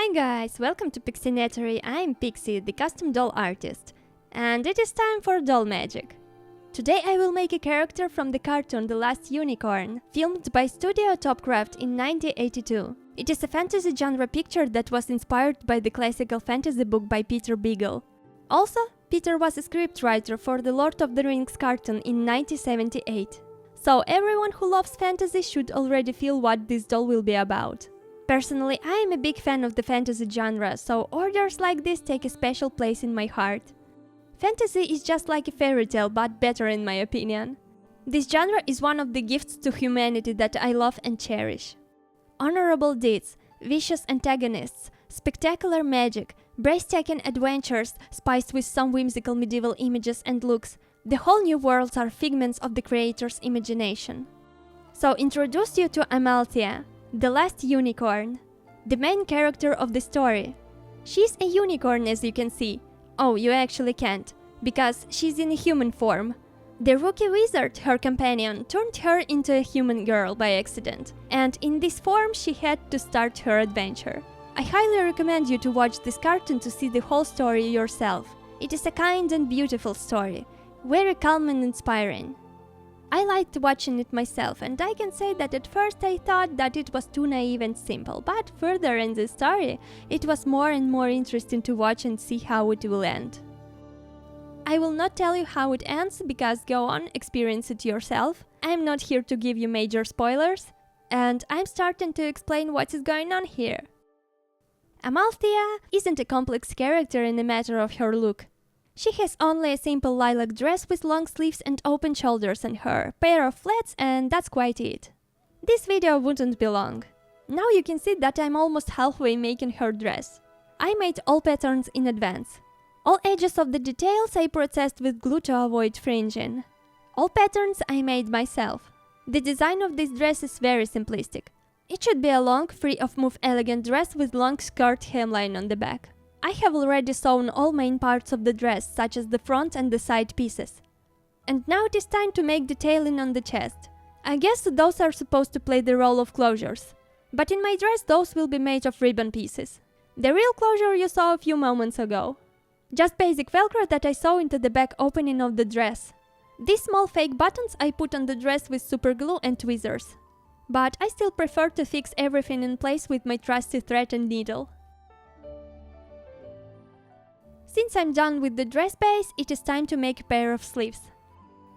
Hi guys, welcome to Pixienatory. I'm Pixie, the custom doll artist, and it is time for doll magic. Today I will make a character from the cartoon The Last Unicorn, filmed by Studio Topcraft in 1982. It is a fantasy genre picture that was inspired by the classical fantasy book by Peter Beagle. Also, Peter was a scriptwriter for the Lord of the Rings cartoon in 1978. So everyone who loves fantasy should already feel what this doll will be about. Personally, I am a big fan of the fantasy genre, so orders like this take a special place in my heart. Fantasy is just like a fairy tale, but better in my opinion. This genre is one of the gifts to humanity that I love and cherish. Honorable deeds, vicious antagonists, spectacular magic, breathtaking adventures spiced with some whimsical medieval images and looks, the whole new worlds are figments of the creator's imagination. So introduce you to Amalthea, the last unicorn, the main character of the story. She's a unicorn, as you can see. Oh, you actually can't, because she's in a human form. The rookie wizard, her companion, turned her into a human girl by accident, and in this form she had to start her adventure. I highly recommend you to watch this cartoon to see the whole story yourself. It is a kind and beautiful story, very calm and inspiring. I liked watching it myself, and I can say that at first I thought that it was too naive and simple, but further in the story, it was more and more interesting to watch and see how it will end. I will not tell you how it ends, because go on, experience it yourself. I'm not here to give you major spoilers, and I'm starting to explain what is going on here. Amalthea isn't a complex character in the matter of her look. She has only a simple lilac dress with long sleeves and open shoulders and her pair of flats, and that's quite it. This video wouldn't be long. Now you can see that I'm almost halfway making her dress. I made all patterns in advance. All edges of the details I processed with glue to avoid fringing. All patterns I made myself. The design of this dress is very simplistic. It should be a long, free of move elegant dress with long skirt hemline on the back. I have already sewn all main parts of the dress, such as the front and the side pieces. And now it is time to make detailing on the chest. I guess those are supposed to play the role of closures. But in my dress those will be made of ribbon pieces. The real closure you saw a few moments ago. Just basic velcro that I sew into the back opening of the dress. These small fake buttons I put on the dress with super glue and tweezers. But I still prefer to fix everything in place with my trusty thread and needle. Since I'm done with the dress base, it is time to make a pair of sleeves.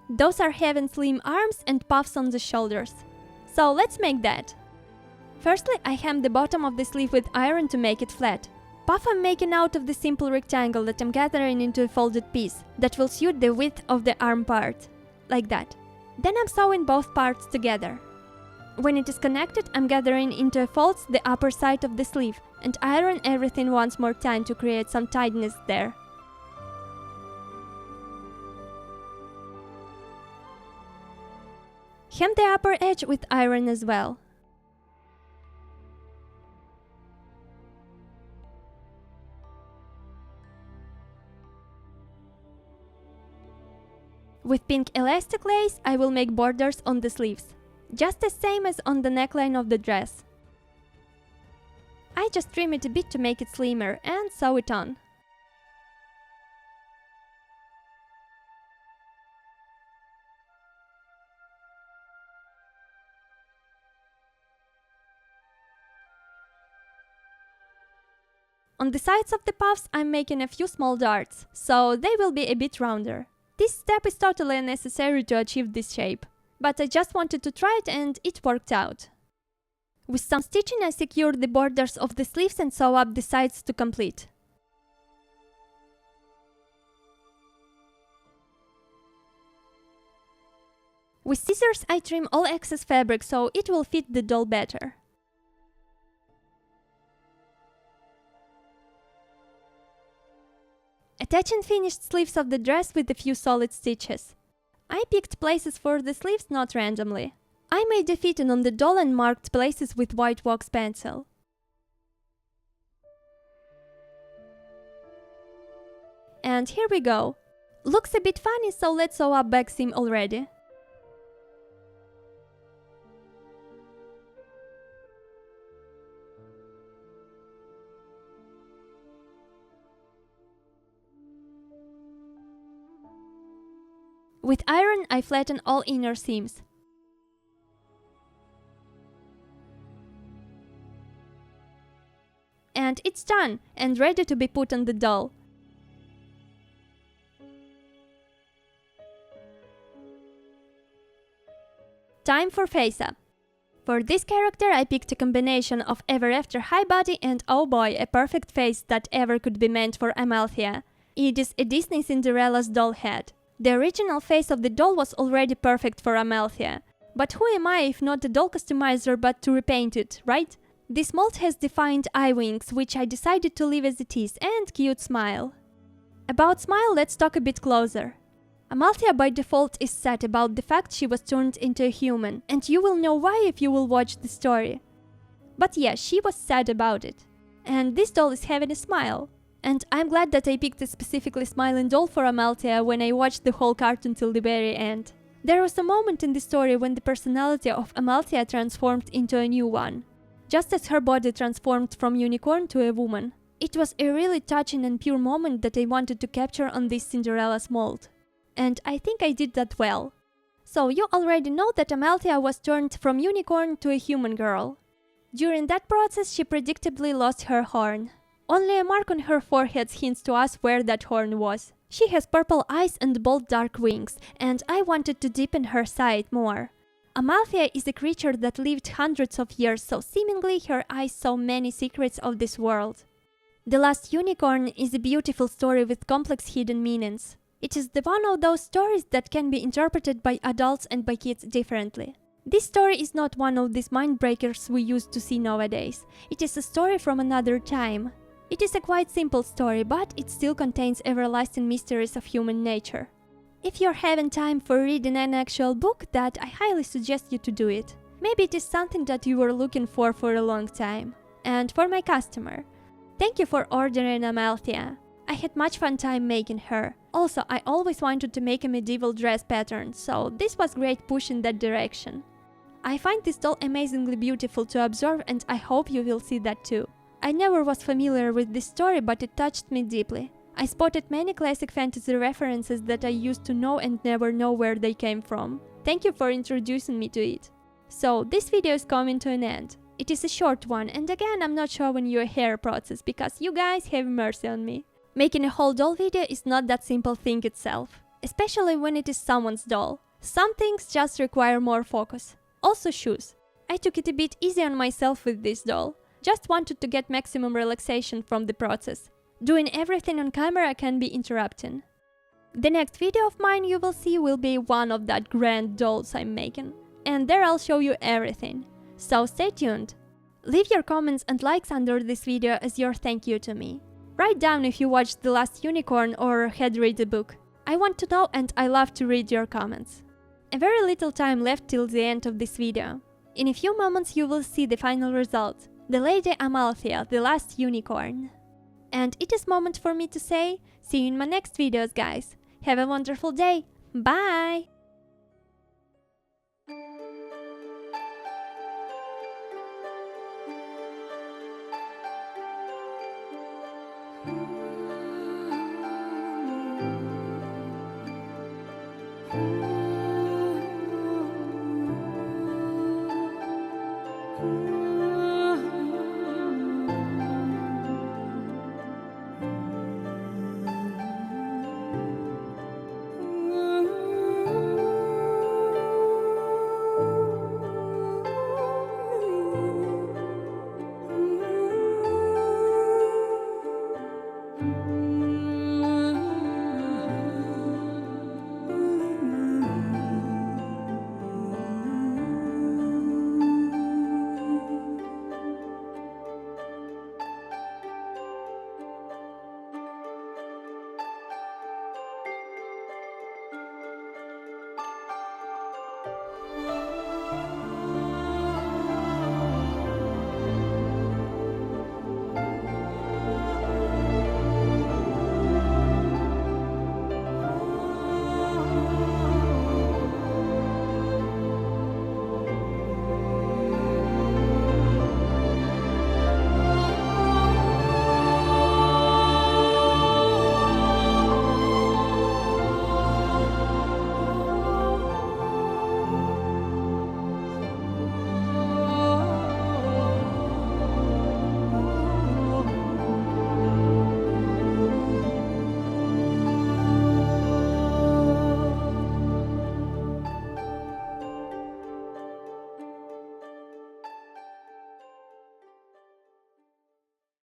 Those are having slim arms and puffs on the shoulders. So let's make that. Firstly, I hem the bottom of the sleeve with iron to make it flat. Puff I'm making out of the simple rectangle that I'm gathering into a folded piece that will suit the width of the arm part, like that. Then I'm sewing both parts together. When it is connected, I'm gathering into a folds the upper side of the sleeve and iron everything once more time to create some tightness there. Hem the upper edge with iron as well. With pink elastic lace, I will make borders on the sleeves, just the same as on the neckline of the dress. I just trim it a bit to make it slimmer and sew it on. On the sides of the puffs I'm making a few small darts, so they will be a bit rounder. This step is totally unnecessary to achieve this shape, but I just wanted to try it and it worked out. With some stitching I secured the borders of the sleeves and sew up the sides to complete. With scissors I trim all excess fabric so it will fit the doll better. Attaching finished sleeves of the dress with a few solid stitches. I picked places for the sleeves not randomly. I made a fitting on the doll and marked places with white wax pencil. And here we go. Looks a bit funny, so let's sew up back seam already. With iron, I flatten all inner seams. And it's done and ready to be put on the doll. Time for face up. For this character I picked a combination of ever after high body and oh boy, a perfect face that ever could be meant for Amalthea. It is a Disney Cinderella's doll head. The original face of the doll was already perfect for Amalthea. But who am I if not a doll customizer but to repaint it, right? This mold has defined eye wings, which I decided to leave as it is, and cute smile. About smile, let's talk a bit closer. Amalthea by default is sad about the fact she was turned into a human, and you will know why if you will watch the story. But yeah, she was sad about it. And this doll is having a smile. And I'm glad that I picked a specifically smiling doll for Amalthea when I watched the whole cartoon till the very end. There was a moment in the story when the personality of Amalthea transformed into a new one, just as her body transformed from unicorn to a woman. It was a really touching and pure moment that I wanted to capture on this Cinderella's mold. And I think I did that well. So you already know that Amalthea was turned from unicorn to a human girl. During that process she predictably lost her horn. Only a mark on her forehead hints to us where that horn was. She has purple eyes and bold dark wings, and I wanted to deepen her side more. Amalthea is a creature that lived hundreds of years, so seemingly her eyes saw many secrets of this world. The Last Unicorn is a beautiful story with complex hidden meanings. It is the one of those stories that can be interpreted by adults and by kids differently. This story is not one of these mind breakers we used to see nowadays. It is a story from another time. It is a quite simple story, but it still contains everlasting mysteries of human nature. If you're having time for reading an actual book, that I highly suggest you to do it. Maybe it is something that you were looking for a long time. And for my customer, thank you for ordering Amalthea. I had much fun time making her. Also, I always wanted to make a medieval dress pattern, so this was great push in that direction. I find this doll amazingly beautiful to observe, and I hope you will see that too. I never was familiar with this story, but it touched me deeply. I spotted many classic fantasy references that I used to know and never know where they came from. Thank you for introducing me to it. So, this video is coming to an end. It is a short one, and again I'm not showing you a hair process because you guys have mercy on me. Making a whole doll video is not that simple thing itself, especially when it is someone's doll. Some things just require more focus. Also shoes. I took it a bit easy on myself with this doll. Just wanted to get maximum relaxation from the process. Doing everything on camera can be interrupting. The next video of mine you will see will be one of that grand dolls I'm making. And there I'll show you everything. So stay tuned. Leave your comments and likes under this video as your thank you to me. Write down if you watched The Last Unicorn or had read the book. I want to know and I love to read your comments. A very little time left till the end of this video. In a few moments you will see the final result. The Lady Amalthea, the Last Unicorn. And it is moment for me to say, see you in my next videos guys. Have a wonderful day. Bye!